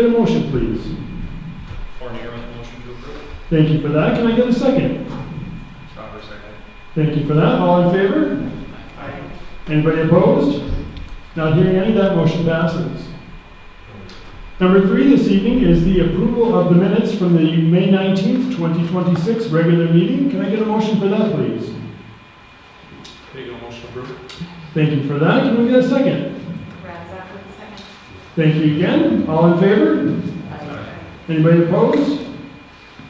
get a motion, please? Fournier with the motion to approve. Thank you for that. Can I get a second? Stopper second. Thank you for that. All in favor? Aye. Anybody opposed? Not hearing any, that motion passes. Number 3 this evening is the approval of the minutes from the May 19th, 2026 regular meeting. Can I get a motion for that, please? Take a motion to approve. Thank you for that. Can we get a second? Razak with the second. Thank you again. All in favor? Aye. Anybody opposed?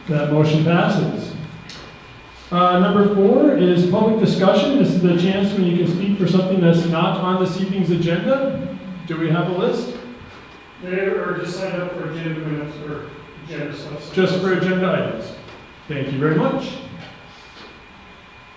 That motion passes. Number 4 is public discussion. This is the chance when you can speak for something that's not on this evening's agenda. Do we have a list? Or just sign up for agenda minutes or agenda stuff. Just for agenda items. Thank you very much.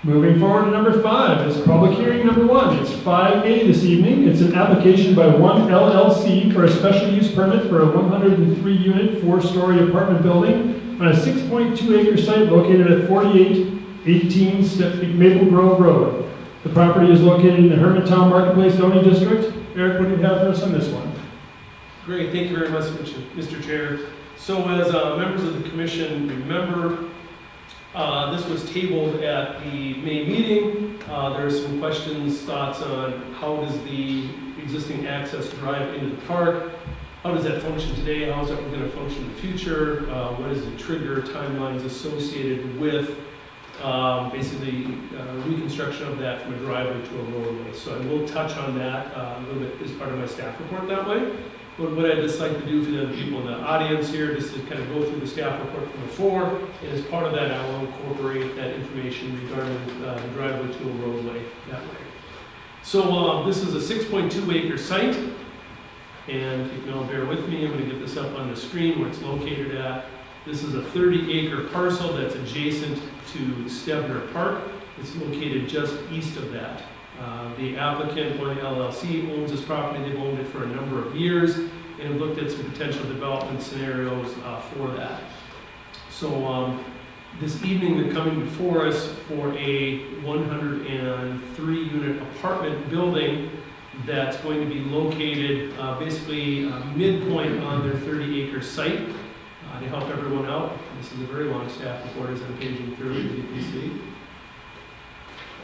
Moving forward to number 5 is public hearing number 1. It's 5A this evening. It's an application by One LLC for a special use permit for a 103-unit, 4-story apartment building on a 6.2-acre site located at 4818 Maple Grove Road. The property is located in the Hermantown Marketplace zoning district. Eric, what do you have for us on this one? Great, thank you very much, Mr. Chair. So as members of the commission remember, this was tabled at the May meeting. There are some questions, thoughts on how does the existing access drive into the park, how does that function today, how is that going to function in the future, what is the trigger timelines associated with basically reconstruction of that from a driveway to a roadway. So I will touch on that a little bit as part of my staff report that way. But what I'd just like to do for the people in the audience here, just to kind of go through the staff report from before, and as part of that, I will incorporate that information regarding the driveway to a roadway that way. So this is a 6.2-acre site, and if you can all bear with me, I'm going to get this up on the screen where it's located at. This is a 30-acre parcel that's adjacent to Stebner Park. It's located just east of that. The applicant, One LLC, owns this property. They've owned it for a number of years and have looked at some potential development scenarios for that. So this evening they're coming before us for a 103-unit apartment building that's going to be located basically midpoint on their 30-acre site. To help everyone out, this is a very long staff report as I'm paging through, as you can see.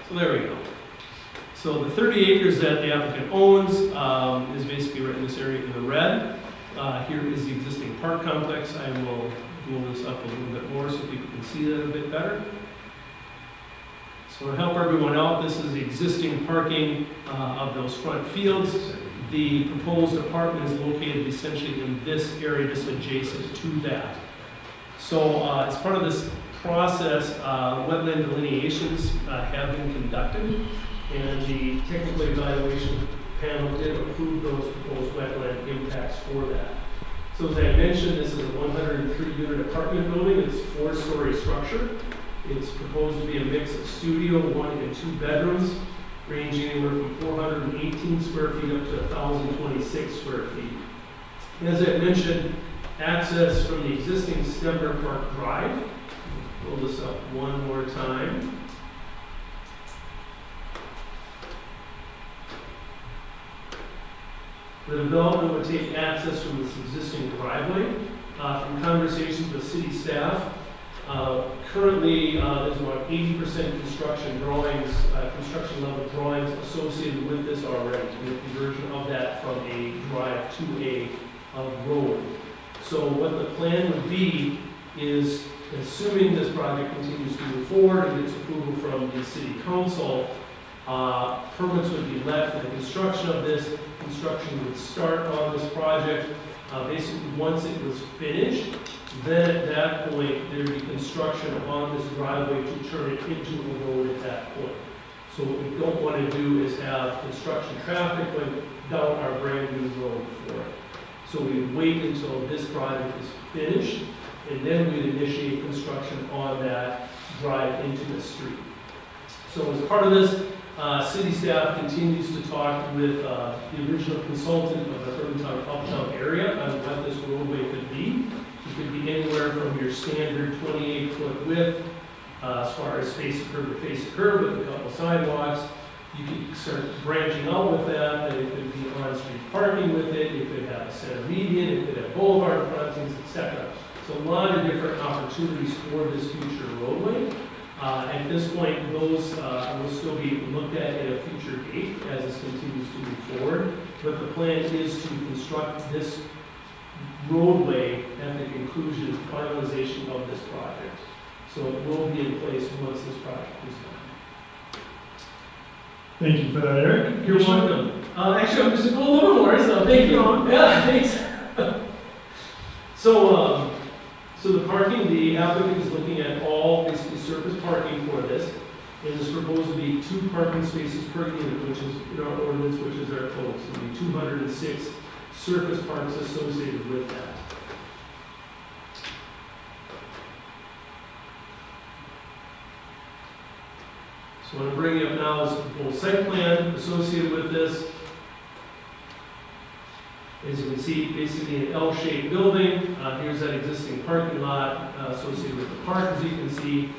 So there we go. So the 30 acres that the applicant owns is basically right in this area in the red. Here is the existing park complex. I will blow this up a little bit more so people can see that a bit better. So to help everyone out, this is the existing parking of those front fields. The proposed apartment is located essentially in this area just adjacent to that. So as part of this process, wetland delineations have been conducted, and the technical evaluation panel did approve those proposed wetland impacts for that. So as I mentioned, this is a 103-unit apartment building. It's a 4-story structure. It's proposed to be a mix of studio, 1 and 2 bedrooms, ranging anywhere from 418 square feet up to 1,026 square feet. As I mentioned, access from the existing Stebner Park Drive. Pull this up one more time. The development would take access from this existing driveway. From conversations with city staff, currently there's about 80% construction drawings, construction level drawings associated with this already, and the conversion of that from a drive to a road. So what the plan would be is, assuming this project continues to move forward and gets approval from the city council, permits would be let for the construction of this. Construction would start on this project. Basically, once it was finished, then at that point, there would be construction on this driveway to turn it into a road at that point. So what we don't want to do is have construction traffic going down our brand new road for it. So we wait until this project is finished, and then we'd initiate construction on that drive into the street. So as part of this, city staff continues to talk with the original consultant of the Hermantown Uptown area on what this roadway could be. It could be anywhere from your standard 28-foot width as far as face of curb to face of curb with a couple sidewalks, You could start branching out with that, that it could be on-street parking with it, you could have a center median, it could have boulevard crossings, etc. So a lot of different opportunities for this future roadway. At this point, those will still be looked at a future date as this continues to move forward. But the plan is to construct this roadway at the conclusion, finalization of this project. So it will be in place once this project is done. Thank you for that, Eric. You're welcome. Actually, I'm just going to go a little more, so thank you. Yeah, thanks. So the parking, the applicant is looking at all basically surface parking for this. It is proposed to be 2 parking spaces per unit, which is in our ordinance, which is our code. So it'll be 206 surface parks associated with that. So what I'm bringing up now is the full site plan associated with this. As you can see, basically an L-shaped building. Here's that existing parking lot associated with the park. As you can see,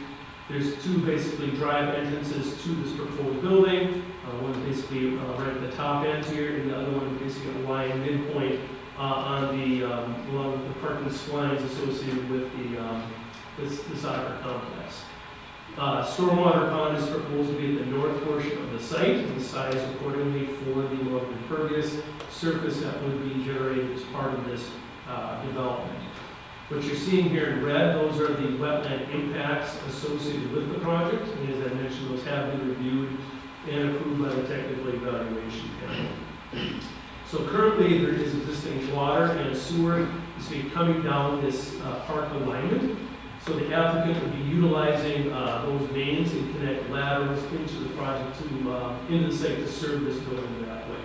there's 2 basically drive entrances to this proposed building. One basically right at the top end here, and the other one basically a line midpoint on the along with the parking splines associated with the soccer complex. Stormwater pond is proposed to be at the north portion of the site, and sized accordingly for the northern impervious surface that would be generated as part of this development. What you're seeing here in red, those are the wetland impacts associated with the project, and as I mentioned, those have been reviewed and approved by the technical evaluation panel. So currently, there is existing water and sewer coming down this park alignment. So the applicant would be utilizing those mains and connect laterals into the project into the site to serve this building that way.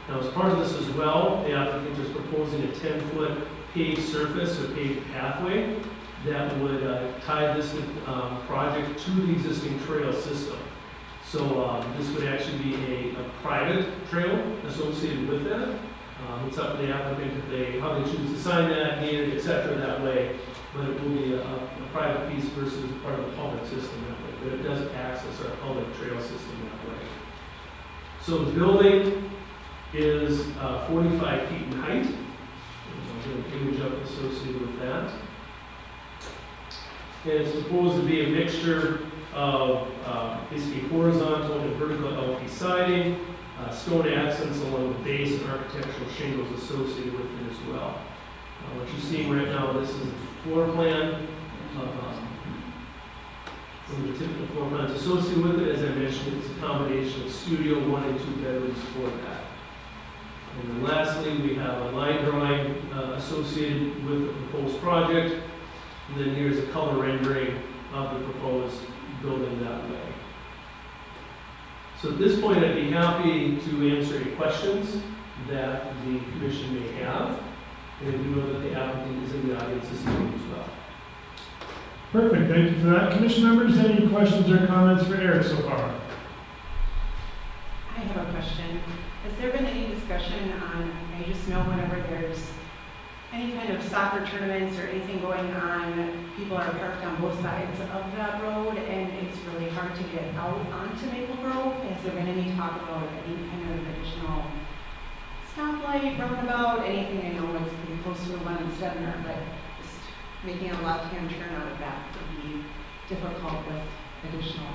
Now, as part of this as well, the applicant is proposing a 10-foot paved surface or paved pathway that would tie this project to the existing trail system. So this would actually be a private trail associated with that. It's up to the applicant if how they choose to sign that, name it, etc. that way. But it will be a private piece versus part of the public system that way. But it does access our public trail system that way. So the building is 45 feet in height. I'll get an image up associated with that. And it's supposed to be a mixture of basically horizontal and vertical LP siding, stone accents along the base, and architectural shingles associated with it as well. What you're seeing right now, this is a floor plan of some of the typical floor plans associated with it. As I mentioned, it's a combination of studio, 1 and 2 bedrooms for that. And then lastly, we have a line drawing associated with the proposed project. And then here's a color rendering of the proposed building that way. So at this point, I'd be happy to answer any questions that the commission may have. And we know that the applicant is in the audience this evening as well. Perfect, thank you for that. Commission members, any questions or comments for Eric so far? I have a question. Has there been any discussion on, I just know whenever there's any kind of soccer tournaments or anything going on, people are parked on both sides of that road, and it's really hard to get out onto Maple Grove. Has there been any talk about any kind of additional stoplight, roundabout, anything? I know it's pretty close to 11 Stedner, but just making a left-hand turn out of that would be difficult with additional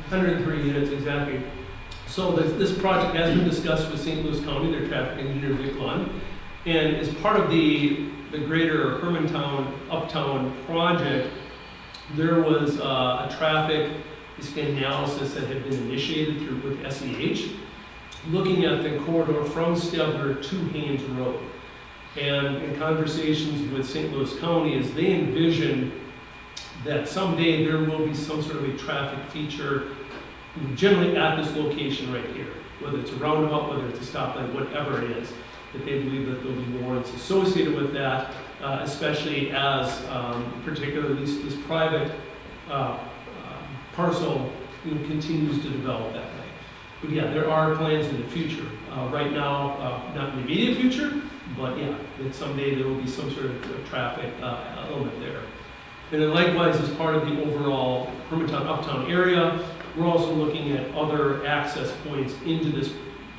103 units, exactly. So this project has been discussed with St. Louis County, their traffic engineer, Vic Lund, and as part of the greater Hermantown Uptown project, there was a traffic analysis that had been initiated through with SEH, looking at the corridor from Stelter to Haynes Road. And in conversations with St. Louis County, as they envision that someday there will be some sort of a traffic feature generally at this location right here, whether it's a roundabout, whether it's a stoplight, whatever it is, that they believe that there'll be warrants associated with that, especially as particularly this private parcel continues to develop that way. But yeah, there are plans in the future. Right now, not in the immediate future, but yeah, that someday there will be some sort of traffic element there. And then likewise, as part of the overall Hermantown Uptown area, we're also looking at other access points into this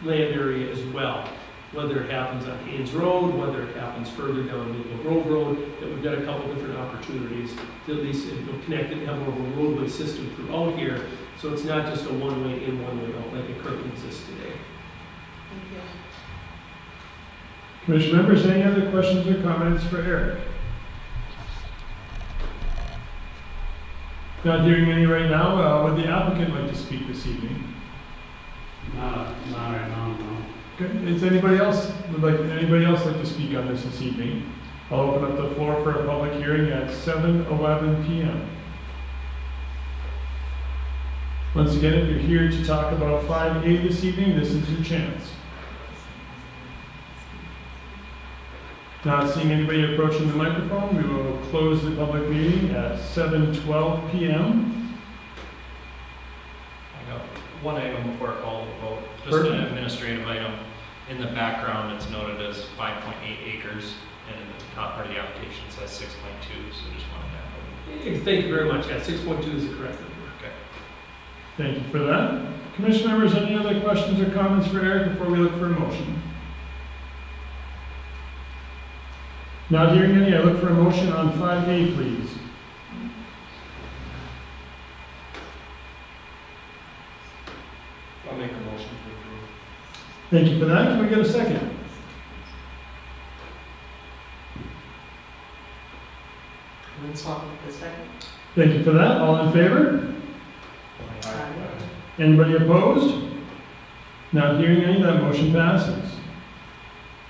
land area as well. Whether it happens on Haynes Road, whether it happens further down Maple Grove Road, that we've got a couple different opportunities to at least connect it, have more of a roadway system throughout here, so it's not just a one-way in, one-way out like it currently exists today. Thank you. Commission members, any other questions or comments for Eric? Not hearing any right now. Would the applicant like to speak this evening? Not right now, no. Okay, is anybody else like to speak on this evening? I'll open up the floor for a public hearing at 7:11 p.m. Once again, if you're here to talk about 5A this evening, this is your chance. Not seeing anybody approaching the microphone, we will close the public meeting at 7:12 p.m. I got one item before I call the vote, just Perfect. an administrative item. In the background, it's noted as 5.8 acres, and in the top part of the application says 6.2, so just wanted that. Thank you very much. Yeah, 6.2 is the correct number. Okay. Thank you for that. Commission members, any other questions or comments for Eric before we look for a motion? Not hearing any, I look for a motion on 5A, please. I'll make a motion to approve. Thank you for that. Can we get a second? Thank you for that. All in favor? Anybody opposed? Not hearing any, that motion passes.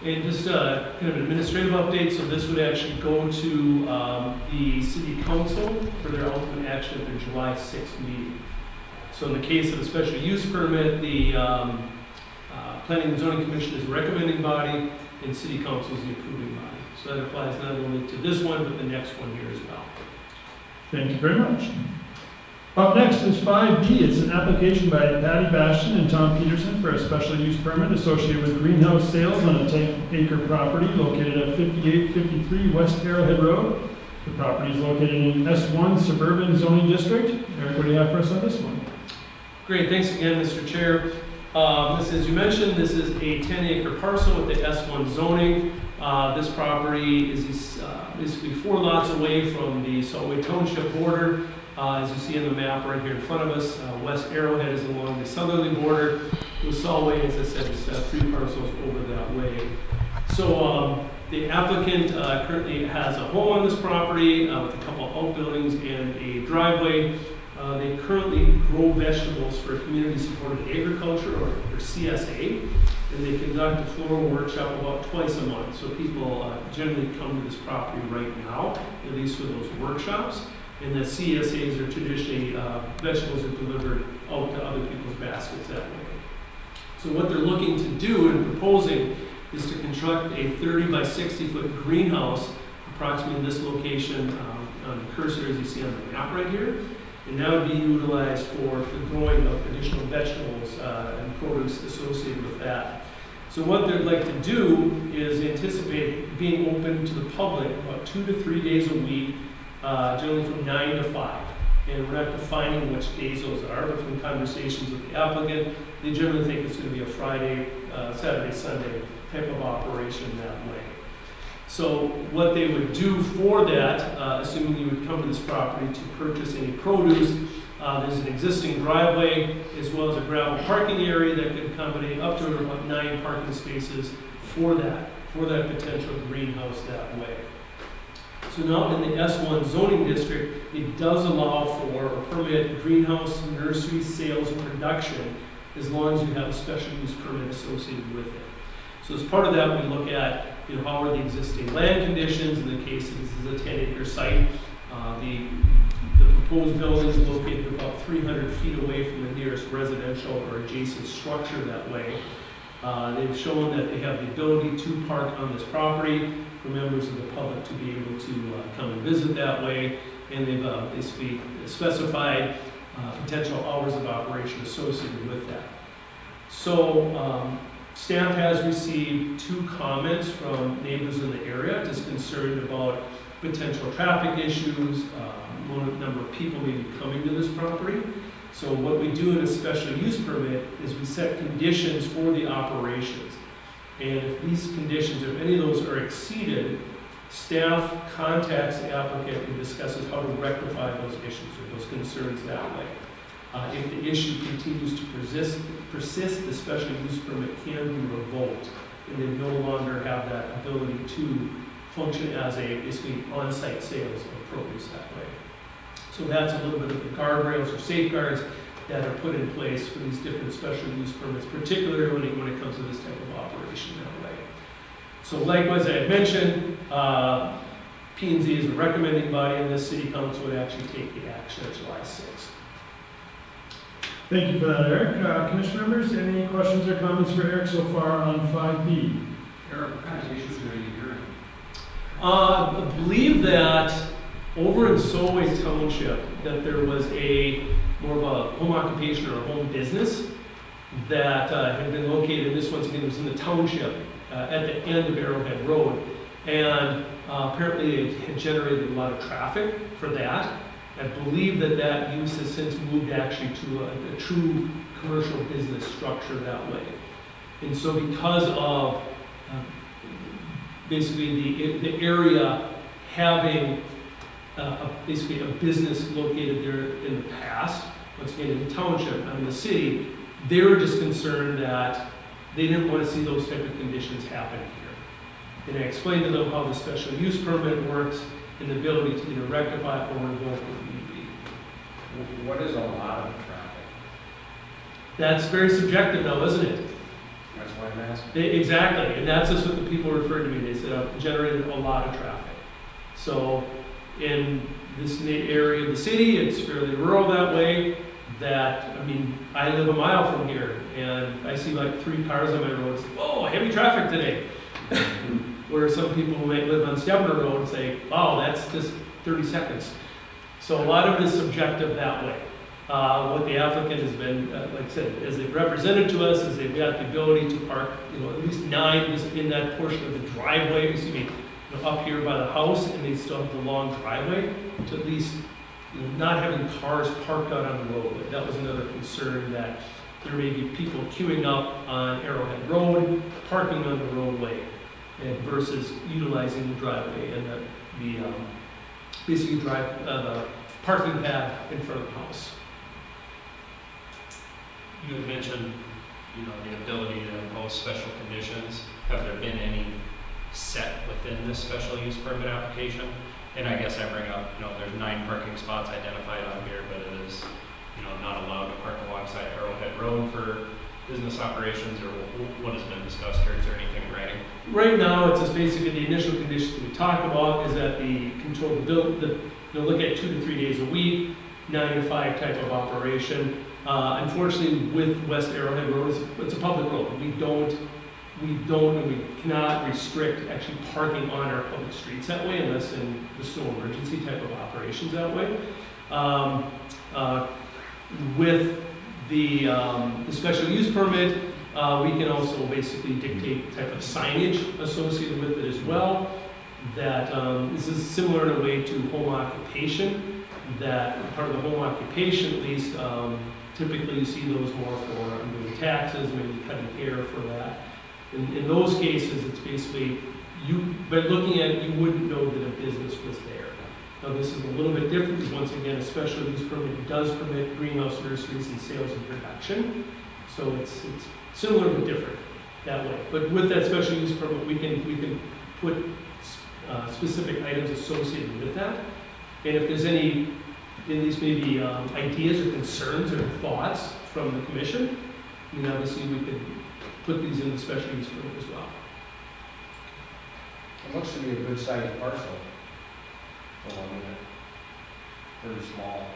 And just kind of administrative update, so this would actually go to the city council for their ultimate action at their July 6th meeting. So in the case of a special use permit, the Planning and Zoning Commission is the recommending body, and city council is the approving body. So that applies not only to this one, but the next one here as well. Thank you very much. Up next is 5B. It's an application by Patty Bastian and Tom Peterson for a special use permit associated with greenhouse sales on a 10-acre property located at 5853 West Arrowhead Road. The property is located in S1 Suburban Zoning District. Eric, what do you have for us on this one? Great, thanks again, Mr. Chair. This, as you mentioned, this is a 10-acre parcel with the S1 zoning. This property is basically 4 lots away from the Saltway Township border. As you see on the map right here in front of us, West Arrowhead is along the southerly border. The Saltway, as I said, is 3 parcels over that way. So the applicant currently has a home on this property with a couple of outbuildings and a driveway. They currently grow vegetables for community-supported agriculture, or CSA, and they conduct a floral workshop about twice a month. So people generally come to this property right now, at least for those workshops. And the CSAs are traditionally, vegetables are delivered out to other people's baskets that way. So what they're looking to do and proposing is to construct a 30 by 60 foot greenhouse, approximately in this location on the cursor as you see on the map right here. And that would be utilized for the growing of additional vegetables and produce associated with that. So what they'd like to do is anticipate being open to the public about 2 to 3 days a week, generally from 9 to 5. And we're not defining which days those are, but from conversations with the applicant, they generally think it's going to be a Friday, Saturday, Sunday type of operation that way. So what they would do for that, assuming you would come to this property to purchase any produce, there's an existing driveway as well as a gravel parking area that could accommodate up to about 9 parking spaces for that potential greenhouse that way. So now in the S1 zoning district, it does allow for or permit greenhouse, nursery, sales, and production as long as you have a special use permit associated with it. So as part of that, we look at how are the existing land conditions. In the case this is a 10-acre site. The proposed building is located about 300 feet away from the nearest residential or adjacent structure that way. They've shown that they have the ability to park on this property for members of the public to be able to come and visit that way. And they've basically specified potential hours of operation associated with that. So staff has received 2 comments from neighbors in the area just concerned about potential traffic issues, number of people maybe coming to this property. So what we do in a special use permit is we set conditions for the operations. And if these conditions, if any of those are exceeded, staff contacts the applicant and discusses how to rectify those issues or those concerns that way. If the issue continues to persist, the special use permit can be revoked, and they no longer have that ability to function as a basically on-site sales of produce that way. So that's a little bit of the guardrails or safeguards that are put in place for these different special use permits, particularly when it comes to this type of operation that way. So likewise, I had mentioned, P&Z is a recommending body, and this city council would actually take the action at July 6th. Thank you for that, Eric. Commission members, any questions or comments for Eric so far on 5B? Eric, what kind of issues are you hearing? I believe that over in Solway Township, that there was more of a home occupation or a home business that had been located, this once again was in the township at the end of Arrowhead Road. And apparently it had generated a lot of traffic for that. I believe that use has since moved actually to a true commercial business structure that way. And so because of basically the area having basically a business located there in the past, once again in the township, not in the city, they were just concerned that they didn't want to see those type of conditions happen here. And I explained to them how the special use permit works and the ability to either rectify or revoke if need be. What is a lot of traffic? That's very subjective though, isn't it? That's why I'm asking. Exactly, and that's just what the people referred to me. They said it generated a lot of traffic. So in this area of the city, it's fairly rural that way. That, I mean, I live a mile from here and I see like 3 cars on my road. It's like, whoa, heavy traffic today. Where some people who may live on Stemner Road and say, wow, that's just 30 seconds. So a lot of it is subjective that way. What the applicant has been, like I said, as they've represented to us, is they've got the ability to park, at least 9 is in that portion of the driveway, up here by the house, and they still have the long driveway to at least, not having cars parked out on the road. That was another concern, that there may be people queuing up on Arrowhead Road, parking on the roadway, and versus utilizing the driveway and the basically the parking pad in front of the house. You had mentioned, the ability to impose special conditions. Have there been any set within this special use permit application? And I guess I bring up, there's 9 parking spots identified on here, but it is, not allowed to park alongside Arrowhead Road for business operations, or what has been discussed here? Is there anything in writing? Right now, it's just basically the initial conditions we talk about is that the control, they'll look at 2 to 3 days a week, 9 to 5 type of operation. Unfortunately, with West Arrowhead Road, it's a public road. We cannot restrict actually parking on our public streets that way unless in the snow emergency type of operations that way. With the special use permit, we can also basically dictate the type of signage associated with it as well. That this is similar in a way to home occupation, that part of the home occupation at least, typically you see those more for doing taxes, maybe cutting hair for that. In those cases, it's basically, by looking at it, you wouldn't know that a business was there. Now this is a little bit different, because once again, a special use permit does permit greenhouse nurseries and sales and production. So it's similar but different that way. But with that special use permit, we can put specific items associated with that. And if there's any, at least maybe ideas or concerns or thoughts from the commission, obviously we could put these in the special use permit as well. It looks to be a good sized parcel. So, pretty small.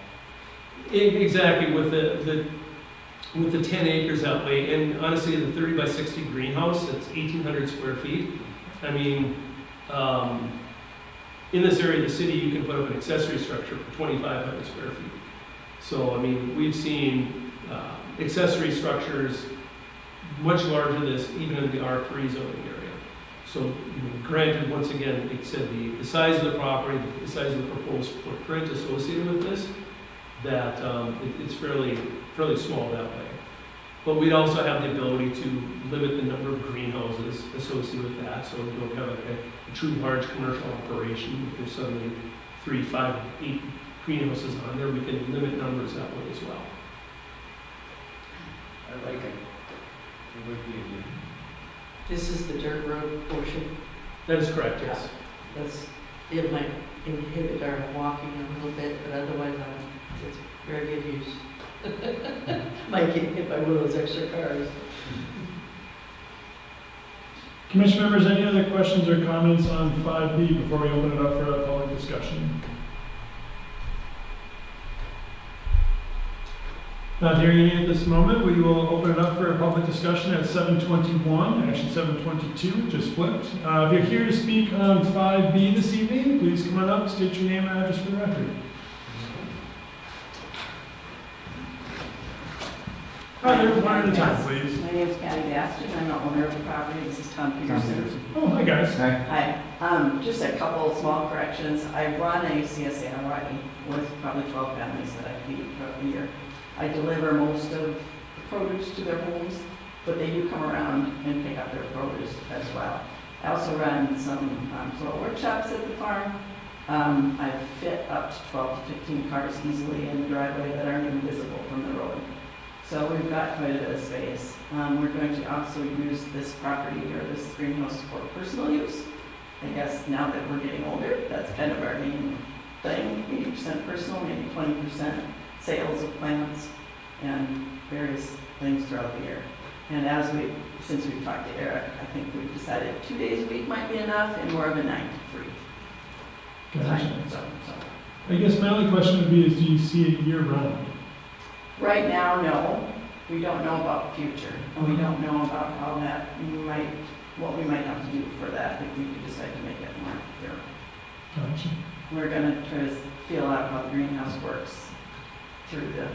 Exactly, with the 10 acres that way, and honestly, the 30 by 60 greenhouse, it's 1,800 square feet. I mean, in this area of the city, you can put up an accessory structure for 2,500 square feet. So, I mean, we've seen accessory structures much larger than this, even in the R3 zoning area. So, granted, once again, like I said, the size of the property, the size of the proposed footprint associated with this, that it's fairly small that way. But we'd also have the ability to limit the number of greenhouses associated with that, so we don't have a true large commercial operation. If there's suddenly 3, 5, 8 greenhouses on there, we can limit numbers that way as well. I like it. It would be a This is the dirt road portion. That is correct, yes. It might inhibit our walking a little bit, but otherwise it's very good use. Might get hit by one of those extra cars. Commission members, any other questions or comments on 5B before we open it up for a public discussion? Not hearing any at this moment, we will open it up for a public discussion at 7:21, actually 7:22, just flipped. If you're here to speak on 5B this evening, please come on up, state your name and address for the record. Hi there, one at a time, please. My name is Patty Bastion, I'm the owner of the property, this is Tom Peterson. Oh, hi guys. Hi, just a couple small corrections. I run a CSA in Hawaii with probably 12 families that I feed throughout the year. I deliver most of the produce to their homes, but they do come around and pick up their produce as well. I also run some little workshops at the farm. I fit up to 12 to 15 cars easily in the driveway that aren't even visible from the road. So we've got quite a bit of space. We're going to also use this property or this greenhouse for personal use. I guess now that we're getting older, that's kind of our main thing, 80% personal, maybe 20% sales of plants and various things throughout the year. And since we've talked to Eric, I think we've decided 2 days a week might be enough and more of a 9 to 3 Gotcha. time. So. I guess my only question would be is, do you see it year round? Right now, no. We don't know about the future, and we don't know about how what we might have to do for that if we decide to make it more clear. Gotcha. We're gonna try to feel out how the greenhouse works through the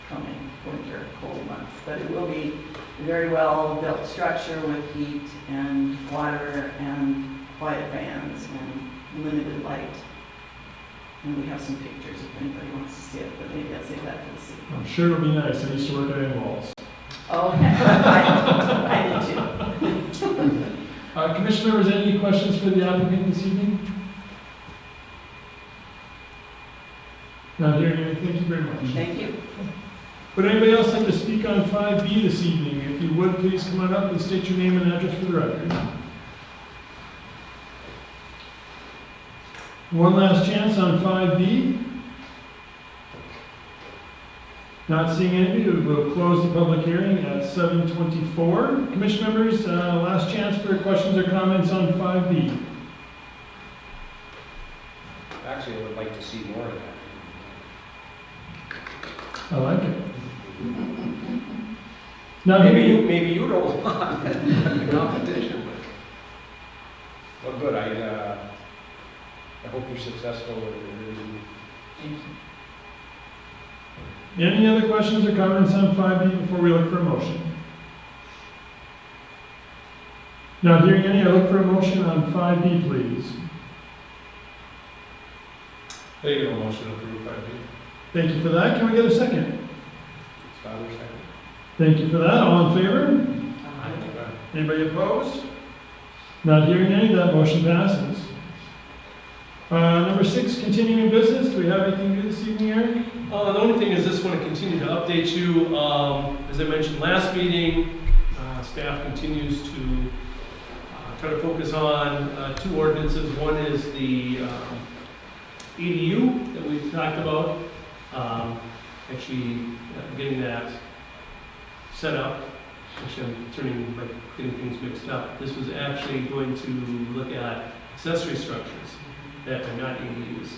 coming winter cold months. But it will be a very well-built structure with heat and water and quiet fans and limited light. And we have some pictures if anybody wants to see it, but maybe I'll save that for the city. I'm sure it'll be nice. I used to work at Animals. Oh, I did too. Commission members, any questions for the applicant this evening? Not hearing any. Thank you very much. Thank you. Would anybody else like to speak on 5B this evening? If you would, please come on up and state your name and address for the record. One last chance on 5B. Not seeing anybody, we will close the public hearing at 7:24. Commission members, last chance for questions or comments on 5B. Actually, I would like to see more of that. I like it. Now, Maybe you don't want the competition, but. Well, good, I hope you're successful with it. any other questions or comments on 5B before we look for a motion? Not hearing any, I look for a motion on 5B, please. They get a motion to approve 5B. Thank you for that. Can we get a second? Father second. Thank you for that. All in favor? Aye. Anybody opposed? Not hearing any, that motion passes. Number 6, continuing business. Do we have anything new this evening, Eric? The only thing is, just want to continue to update you. As I mentioned last meeting, staff continues to try to focus on 2 ordinances. One is the ADU that we've talked about. Getting that set up. Actually, I'm getting things mixed up. This was actually going to look at accessory structures that are not ADUs,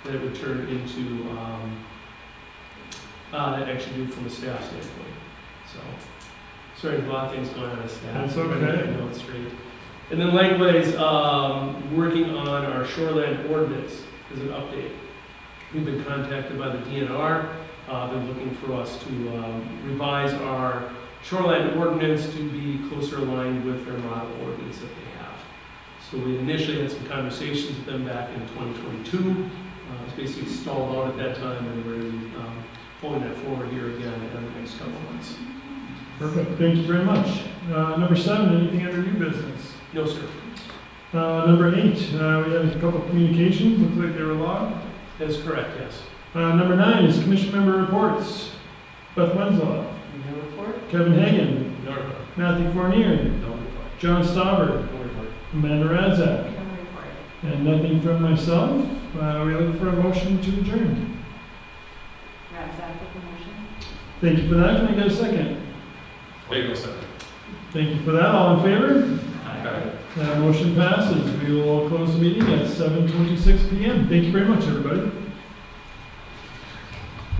that it would turn into, that actually do from a staff standpoint. So, sorry, a lot of things going on as staff. That's okay. I know it's great. And then likewise, working on our shoreline ordinance as an update. We've been contacted by the DNR. They're looking for us to revise our shoreline ordinance to be closer aligned with their model ordinance that they have. So we initially had some conversations with them back in 2022. It was basically stalled out at that time, and we're pulling that forward here again in the next couple of months. Perfect, thank you very much. Number 7, anything under new business? No, sir. Number 8, we had a couple of communications, looks like they were logged. That is correct, yes. Number 9 is commission member reports. Beth Wenzel, No report? Kevin Hagan, No report. Matthew Fournier, No report. John Stauber, No report. Amanda Radzak, No report. and nothing from myself. We look for a motion to adjourn. Razak with the motion. Thank you for that. Can I get a second? Bagel second. Thank you for that. All in favor? Aye. That motion passes. We will close the meeting at 7:26 PM. Thank you very much, everybody.